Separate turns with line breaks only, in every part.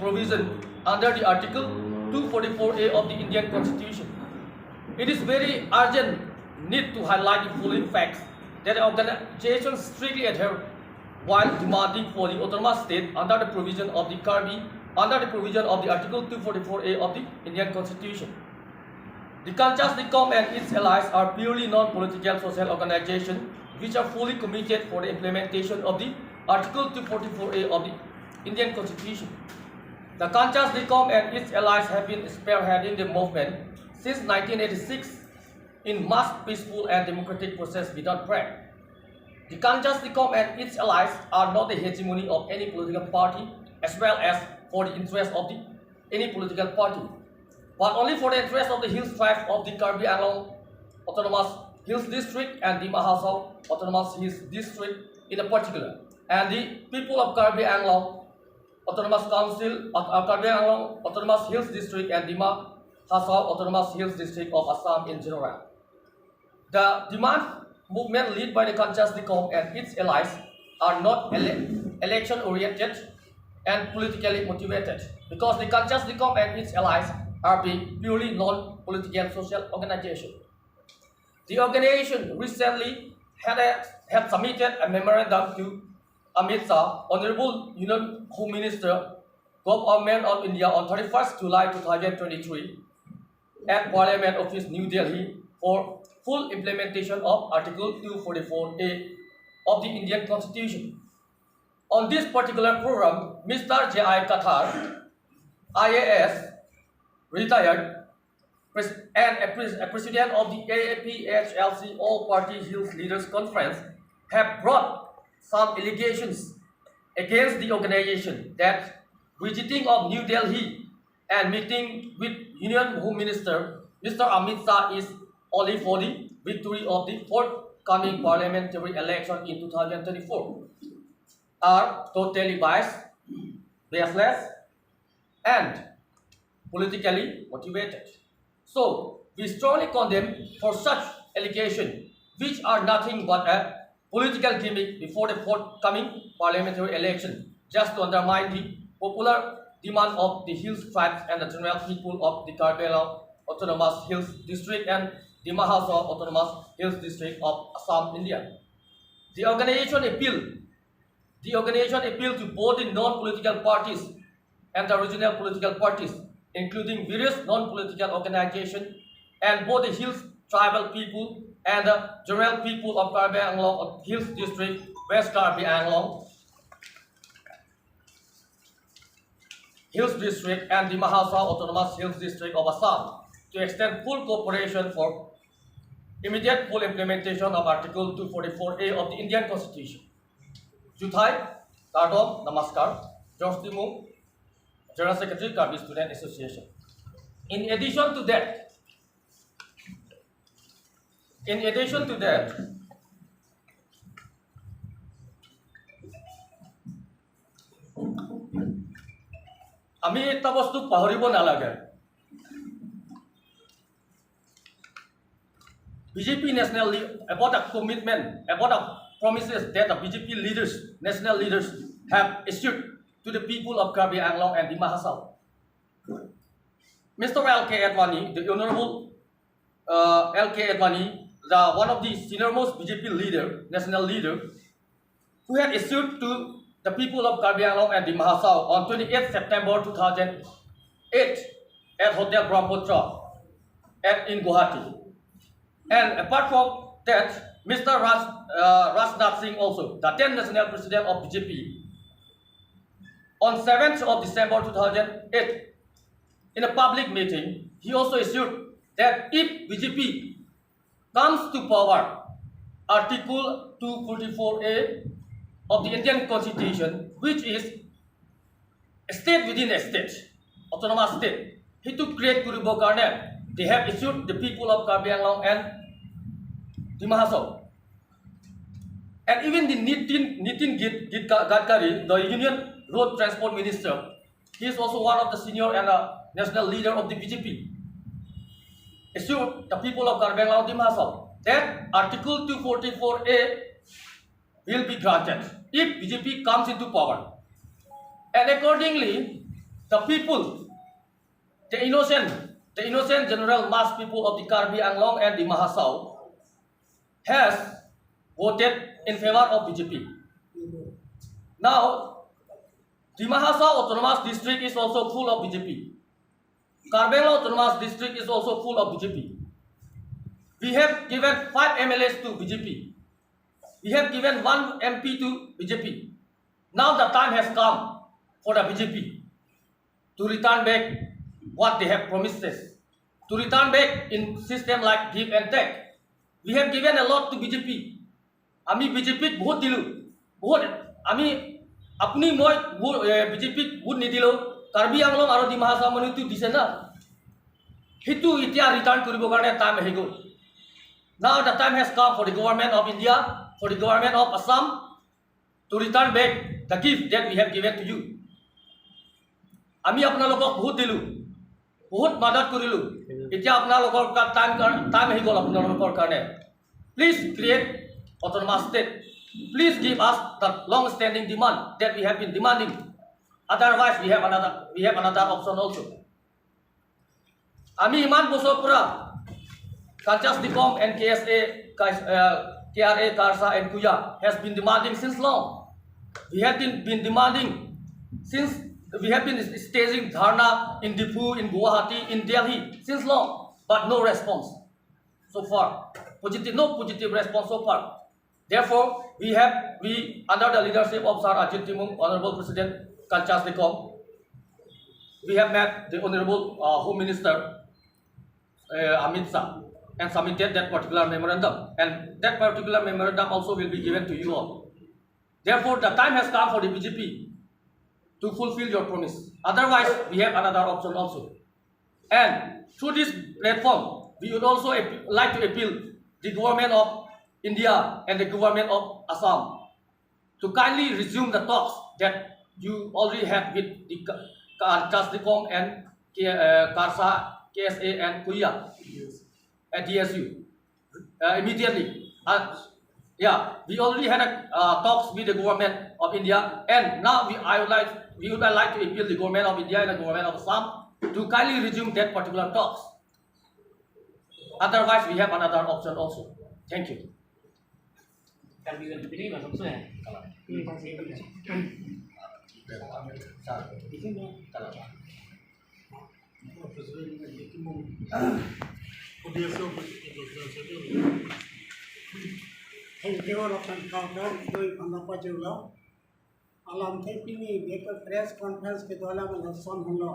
provision under the Article 244A of the Indian Constitution. It is very urgent need to highlight the following facts that the organization strictly adhere while demanding for the autonomous state under the provision of the Article 244A of the Indian Constitution. The KADHASCOM and its allies are purely non-political social organizations which are fully committed for the implementation of the Article 244A of the Indian Constitution. The KADHASCOM and its allies have been spearheading the movement since 1986 in mass, peaceful and democratic process without break. The KADHASCOM and its allies are not the hegemony of any political party as well as for the interest of any political party, but only for the interest of the Hills tribe of the Karbi Autonomous Hills District and the Mahasau Autonomous Hills District in particular, and the people of Karbi Autonomous Council, Karbi Autonomous Hills District and the Mahasau Autonomous Hills District of Assam in general. The demand movement led by the KADHASCOM and its allies are not election-oriented and politically motivated because the KADHASCOM and its allies are being purely non-political social organization. The organization recently had submitted a memorandum to Amit Shah, Honorable Union Home Minister, Government of India on 31st July 2023 at Parliament Office, New Delhi for full implementation of Article 244A of the Indian Constitution. On this particular program, Mr. J.I. Kathar, IAS, retired, and a president of the AAPHLC All-Party Hills Leaders Conference have brought some allegations against the organization that visiting of New Delhi and meeting with Union Home Minister Mr. Amit Shah is only for the victory of the forthcoming parliamentary election in 2024 are totally biased, baseless, and politically motivated. So, we strongly condemn for such allegations, which are nothing but a political gimmick before the forthcoming parliamentary election, just to undermine the popular demand of the Hills tribes and the general people of the Karbi Autonomous Hills District and the Mahasau Autonomous Hills District of Assam, India. The organization appealed to both the non-political parties and the regional political parties, including various non-political organizations and both the Hills tribal people and the general people of Karbi Anglong Hills District, West Karbi Anglong Hills District and the Mahasau Autonomous Hills District of Assam to extend full cooperation for immediate full implementation of Article 244A of the Indian Constitution. Juthai, Tardom, Namaskar, George Timung, General Secretary, Karbi Student Association. In addition to that, আমি এটা বস্তু পাহৰিব নালাগে BJP national about a commitment, about a promises that the BJP leaders, national leaders have issued to the people of Karbi Anglong and the Mahasau. Mr. L.K. Advani, the Honorable L.K. Advani, one of the senior-most BJP leader, national leader, who had issued to the people of Karbi Anglong and the Mahasau on 28 September 2008 at Hotel Brahmaputra in Guwahati. And apart from that, Mr. Rajnath Singh also, the 10th national president of BJP, on 7th of December 2008, in a public meeting, he also issued that if BJP comes to power, Article 244A of the Indian Constitution, which is a state within a state, autonomous state, he to create Kuribo Karne, they have issued the people of Karbi Anglong and the Mahasau. And even the Nitin Gadkari, the Union Road Transport Minister, he is also one of the senior and national leader of the BJP, issued the people of Karbi Anglong and the Mahasau that Article 244A will be granted if BJP comes into power. And accordingly, the people, the innocent general mass people of the Karbi Anglong and the Mahasau has voted in favor of BJP. Now, the Mahasau Autonomous District is also full of BJP. Karbi Anglong Autonomous District is also full of BJP. We have given 5 MLAs to BJP. We have given 1 MP to BJP. Now the time has come for the BJP to return back what they have promised us, to return back in system like give and take. We have given a lot to BJP. Ami BJP बहुत दिलु, बहुत ami अपनी moi BJP बहुत निदिलो. Karbi Anglong आरो di Mahasa manu itu dise na. Hitu itia return koribo karone time ahigo. Now the time has come for the government of India, for the government of Assam to return back the gift that we have given to you. Ami apnalokok बहुत दिलु, बहुत मदद करिलु. इtia apnalokor ka time ahigol apnalokor karone. Please create autonomous state. Please give us the long-standing demand that we have been demanding. Otherwise, we have another option also. Ami iman bosor pura KADHASCOM and KSA, KRA, KARSA and KUYA has been demanding since long. We have been demanding since we have been staging dharna in Difu, in Guwahati, in Delhi since long, but no response so far. No positive response so far. Therefore, we under the leadership of Sir Ajit Timung, Honorable President KADHASCOM, we have met the Honorable Home Minister Amit Shah and submitted that particular memorandum, and that particular memorandum also will be given to you all. Therefore, the time has come for the BJP to fulfill your promise. Otherwise, we have another option also. And through this platform, we would also like to appeal the government of India and the government of Assam to kindly resume the talks that you already had with the KADHASCOM and KARSA, KSA and KUYA at DSU immediately. We already had talks with the government of India, and now we would like to appeal the government of India and the government of Assam to kindly resume that particular talks. Otherwise, we have another option also. Thank you.
Alam tepini beka press conference ke dola में son हुलो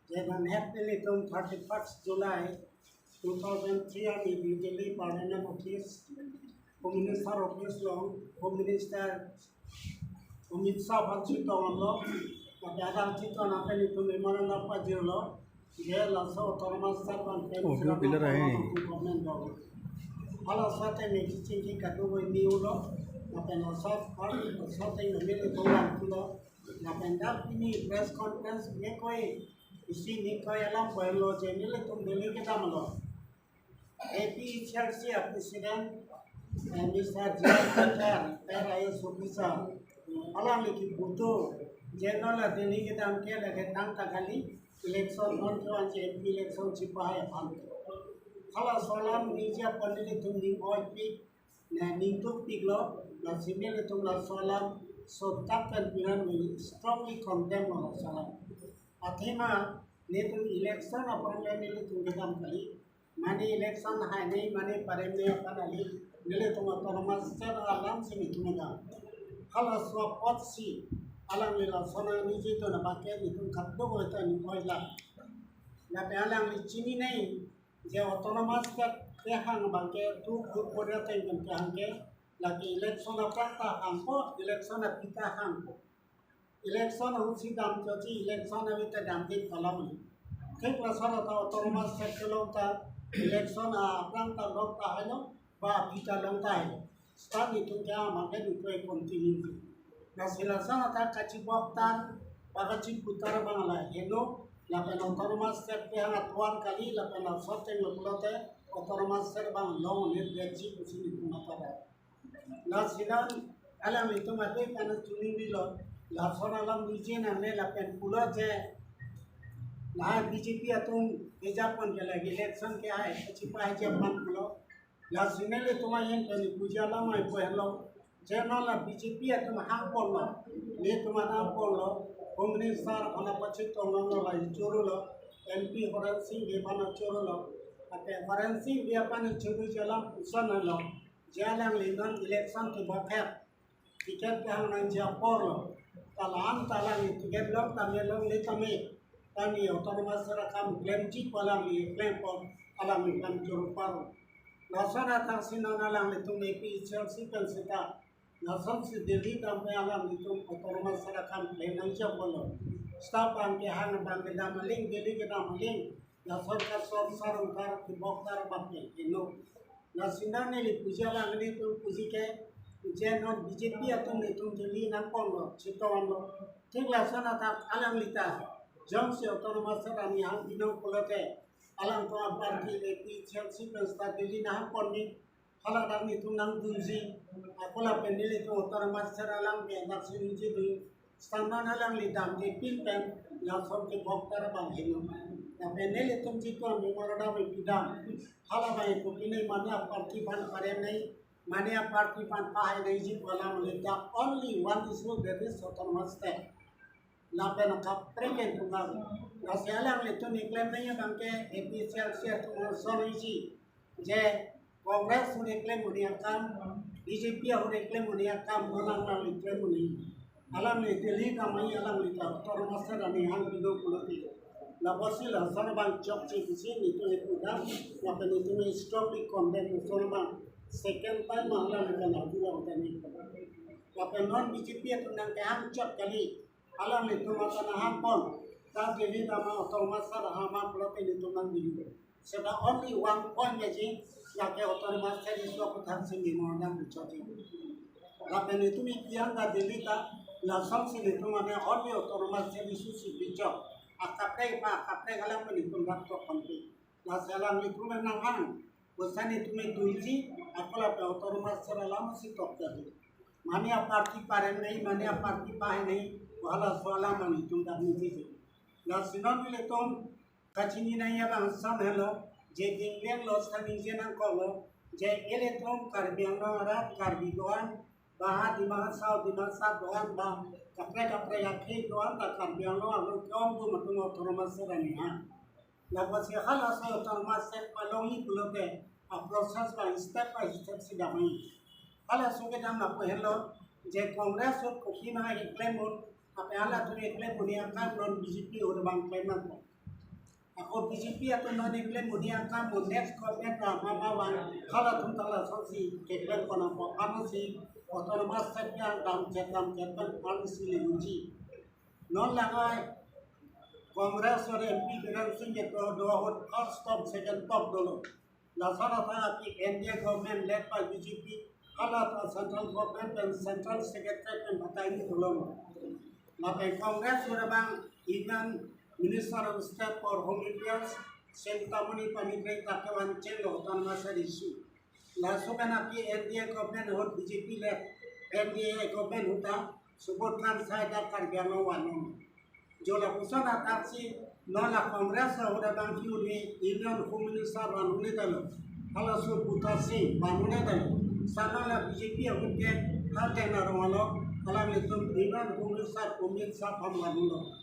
जब नेपली तुम 31 जुलाई 2003 में Delhi parliament office home minister office लोग home minister Amit Shah बच्ची तो हम लोग ज्यादा अच्छी तो ना पहले तुम मेमोरेंडम पर जिलो ये लासो ऑटोनॉमस सर्वन गवर्नमेंट दो हालां साथे में किसी की कटो कोई निउलो Napen osot or osot yang memilih tuan kulo napen dap ini press conference ni koi isi ni koi alam koi lo jenile tum dili kita malo AP Chelsea President Mr. Jian Patel KRA Officer alam lagi butuh jenala dili kita amke lagi tang takali election on tuan MP election cipahaya pan kalau solam nija pandili tum di OIP na nintuk piglo na simil itong la solam so takkan piran will strongly condemn on solam athema netu election upon level itong gidam kali mani election hai nei mani paremne apan ali nile tong autonomous state alam simi tumaga khala so potsi alang lila sona niji to na baket itong kaddo ko ta ni oila na pealang li chini nei je autonomous state Kehang bangke tu kuda tengkan kehangke lagi election apa tak hampo election apa kita hampo election usi dam jadi election apa kita dam di kalam kek rasanya tahu autonomous sektor ta election apa tak log ta helo ba kita log ta helo start itu kya makan itu continue nasilasa ta kaci boktan bagaci putar bangala helo lapen autonomous sektor yang atuan kali lapen sote lokulote autonomous bang long net gaji kusini kumata la sinan alam itu mate kana tuni bilo la sona alam nije na me la pen pula je lah BJP atum Ejapon ke lagi election ke ay cipai Japan pulo la sinele tuma yen tani puja la mai po hello jeno la BJP atum hang pollo le tuma na pollo Congress sar ana pachi tongo la chorulo MP Horansi ge bana chorulo ate Horansi ge apani choru jalam usanalo jalang linon election ke bakhat tiket ka nang japor talang talang tiket lok tamelong le tame kami otonomas rakam klaim cik walang li klaim pon alam li kan curupar nasana taksina nalang li tum epi Chelsea kan sita nasan si Delhi tampe alam li tum otonomas rakam klaim nang cik bolo staff ang kehang bang kita maling Delhi kita maling nasan ka sor sarung tar kibok tar bape ino nasina li puja lang li tum puji ke jenon BJP atum li tum Delhi nang pon citawan lo tik lasana tak alam li ta jam se otonomas rani hang binong polate alang to parti epi Chelsea pensta Delhi na ponni hala dami tunang dunji akola pendele to otonomas alang ke daksini ji du standan alang li dam de pin pen la som ke boktar bang hinu na pendele tum ji to memorandum pidam hala bai ko pine mania parti ban pare nai mania parti ban pahe nai ji wala le da only one issue that is autonomous state lapen kapreken tungal nasalang le tun iklem nanya bangke episel sia tu solusi je Congress sudah iklem uniakam BJP sudah iklem uniakam alang lang iklem uni alam le Delhi kamai alam le ta tormasa rani hang bido kulati la posila sarban chok chi bisi ni to epudam lapen itu me strongly condemn sorban second time alam le kana dua utani lapen non BJP tu nang hang chok kali alam itu mata nahampon tak jadi nama otonomas hama pelote itu nanti seda only one point aja yang ke otonomas itu aku thansin di mana bicara lapen itu mikian tak jadi tak langsung sih itu mana only otonomas itu susi bicara akapre kalam itu rakto konti lasalang itu menangan bosan itu menduji aku lapen otonomas selalu sih top jadi mana parti paren nahi mana parti pahe nahi wala swala mani tunda niti la sinon le tom kachini na ya bang sam hello je dinglen lo stani je na ko je ele tom Karbi Adorbar Karbi doan baha dimah sa doan ba kapre ya ke doan ta Karbi Adorbar kom tu matung otonomas serani ha la pasi hala sa otonomas set palongi pulote a process by step sidamai hala suge dam na hello je Congress ko kina claim apa ala tu iklim dunia kan non BJP udah bang klaim apa? Aku BJP atau non iklim dunia kan next government mama bang kalau tu tala sosi iklim kono apa? Kamu si otonomas setnya dam cetam polisi lebuji. Non langai Congress or MP financing itu dua first top second top dulu. Lasana ta api India government led by BJP. Kalau central government dan central secretary dan batai dulu. Maka Congress sudah bang even Minister of State for Home Affairs sentamuni panitrai takawan celo otonomas isu. Langsung kan api NDA government hot BJP led NDA government huta sebutkan saya daftar biano wanon. Jola pusat aksi nola Congress sudah bang kiuni Union Home Minister wanune dalo. Kalau sebutasi wanune dalo. Sana la BJP yang hal tenar walo. Alam itu dengan pemirsa pamanulo.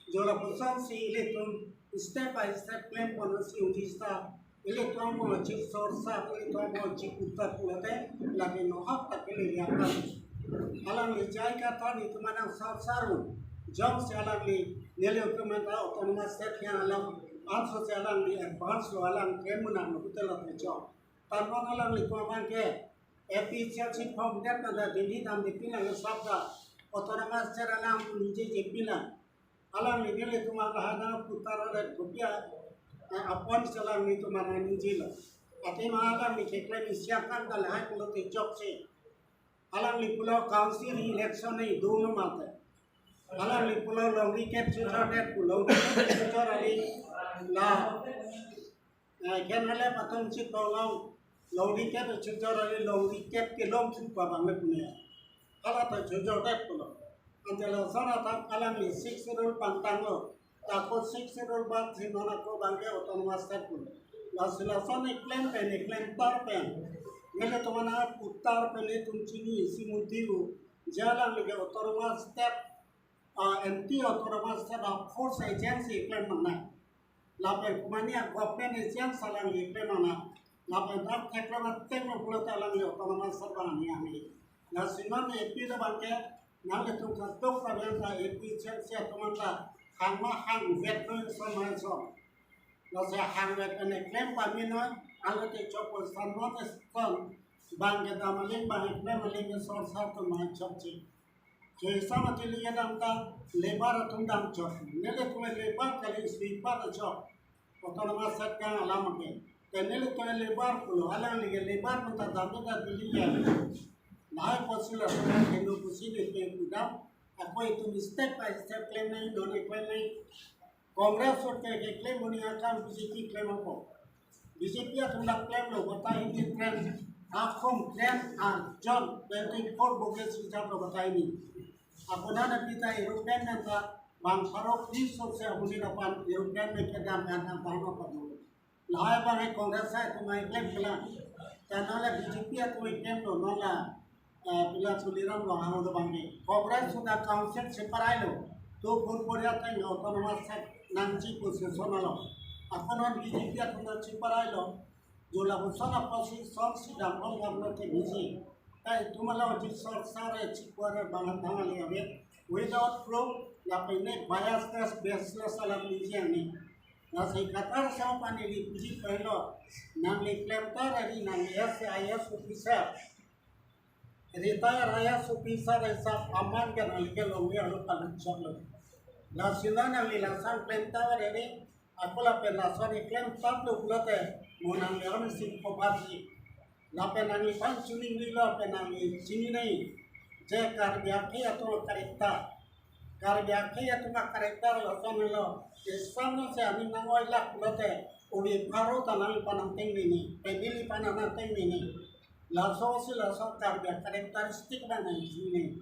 Jola pusat si elektron step by step plan polisi ujista elektron mo cik sorsa elektron mo cik utak ulate lagi nohak tak kelihatan. Alam lijai kata itu mana sarsaru jam si alam li nilai kementerian otonomas set yang alam also si alam li advance lo alam kemunan betul betul. Tanpa alam li kuaman ke efisiensi pemdat pada Delhi dan dipilah sabda otonomas secara alam ନିଜେ jepilah alam ini le तुम्हारा हना पुतारा रे कोपिया अपन चलाम नि तुम्हारा निजे ल अते महालाम नि केकले सियाकान का लहाय पुलो ते चौक से alam ni pulau council election नहीं दोनों माते alam ni pulau लौंगी के चुचारे पुlau चुचारे ला केनले पतंग चित पुlau longdi ket chujorali longdi ket ke long chu pa bang punya ala ta chujor ket pulo antela sana ta alam ni 6 rul pantang lo takut 6 bat si nona ko bangke otonomas state la silasan claim tar pen mele to mana uttar pele tunchini si mutiru jalan lege otonomas state MT otonomas state force agency claim mana la pen kumania government agency salang claim mana la pen tak tekla tekno pulo talang le otonomas state bani ami la siman epi da bangke nale tu kastok parenta epi agency otomanta hang vet no so lo se hang vet ane claim pamino alo te chopo sanot stone bangke damaling bang claim maling so sa to ma chopchi ke sama tili yadam ta lebar tundam chop nele tu lebar kali sweeper chop otonomas sat ka alam ke tenele to lebar pulo alang lige lebar mata damta ta tili ya nahi posila hindu kusini pe kudam apa itu step by step claim nahi don claim nahi Congress और के claim होने आसान BJP claim को BJP अपना claim लो बताइए कि trend आखों trend John 24 बोगेस विचार लो बताइए अपना ने पिता यूरोपियन में था बांग फरोक 20 से अपनी अपन यूरोपियन में के दाम का पानो पड़ो लाए बांग कांग्रेस है तुम्हारे क्लेम पिला चैनल बीजेपी तो क्लेम लो नोला पिला सुलीराम लो हम तो बांगे कांग्रेस सुधा काउंसिल से पराई लो तो पुरपुरिया तक ऑटोनोमस सेट नांची पोजीशन लो अपन बीजेपी अपना चिपराई लो जो लाभसन अपसी सब सीधा हम अपना के बिजी ताई तुम्हाला जी सरसारे चिपरे बांधा ले हवे विदाउट प्रूफ ला पने बायस बेसलेस वाला बिजी नहीं ना से कतर से पानी ली बिजी पहलो नाम ले क्लेम ता रे ना SIS officer retire IAS officer ऐसा अमान के नाम के लोग ये लोग पालन चलो la silana li la san plenta re akola pe la san claim tap lo bulate monang yaram sin pobati la pe nani pan chuning li la pe nani chini nei je Karbi Adorbar karekta Karbi Adorbar karekta lo san lo esano se ani nangoi la bulate ubi pharo tanang panang teng ni pe dili panang teng ni la so si la so Karbi karakteristik banai ni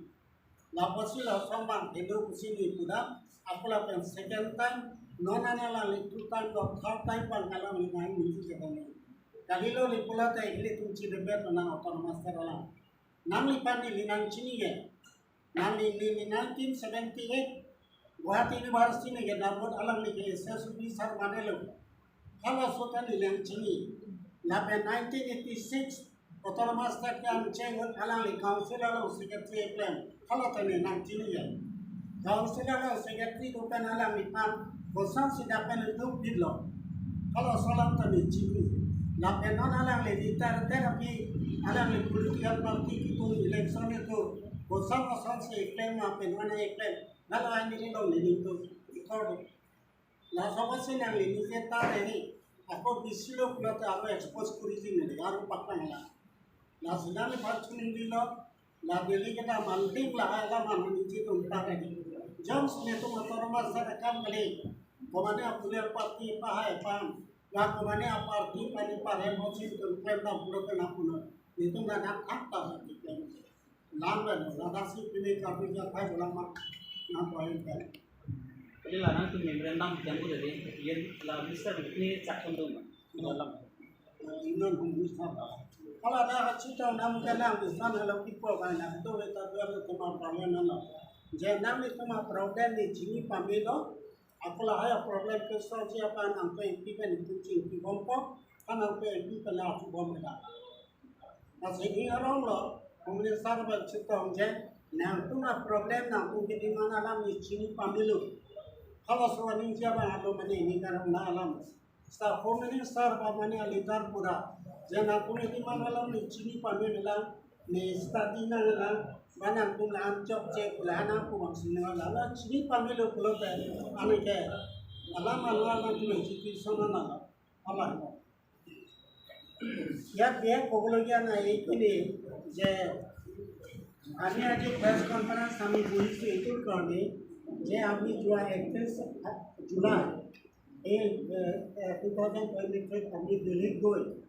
la posi la so bang hindu kusini puda akola pen second time nona nala two time or third time pangala ni nai ni jegane kalilo lipula ta ile tunchi de bet na autonomous terala namli pani linan chini ge namli ni 1978 Guwahati University ne ge nabot alang ni ge SSB sar manelo hala sota ni linan chini la pe 1986 autonomous state kan change alang li council alo secretary plan hala ta ni nan chini ge Councilor Secretary ko alam ipan bosan sida pen duk dilo kalau salam tadi cipu la penon alang le ditar terapi alang le political party itu election itu bosan se claim ma pen wana claim nalo ani lo le itu ikor la sabase nang le ni ta re ako bisilo kulata ako expose kurizi ne aru pakkan la sidale parchuni dilo la deli kita malting la ala man ni tu ta re jam sini tu otonomas state kam kali komane apule party pahai pan la komane party pani pare mochi tu claim na pulo ke na puno itu na nak ta ni claim lam la dasi pini ka pi ja khai bola ma na point kan
jadi la nang tu memorandum yang ko de ye la minister ni chakon do ma lam
inon hum bisa kala da chita nam ka nam di san halo people ka na to ta do to ma parliament na je nam ni kuma problem ni jini pamilo akola haya problem ke so ji apa nang pe pi ben tu ching pi bompo kan nang pe pi pe la tu bom da na se ni arong lo komune sar ba chitong je nang tu na problem nang tu ke di mana lam ni jini pamilo kalau so ni ja ba alo mane ni karang na alam sta komune sar ba mane alidar pura je na ku ni mana lam ni jini pamilo ni study na la Banang pun la ancok cek pelana pun maksudnya la cini pamilo pulau te ane ke alam alam tu menciki sana na alam ya dia pokoknya na ini je ane aja press conference kami buat itu kami je kami jual 31 Julai 2023 kami Delhi goi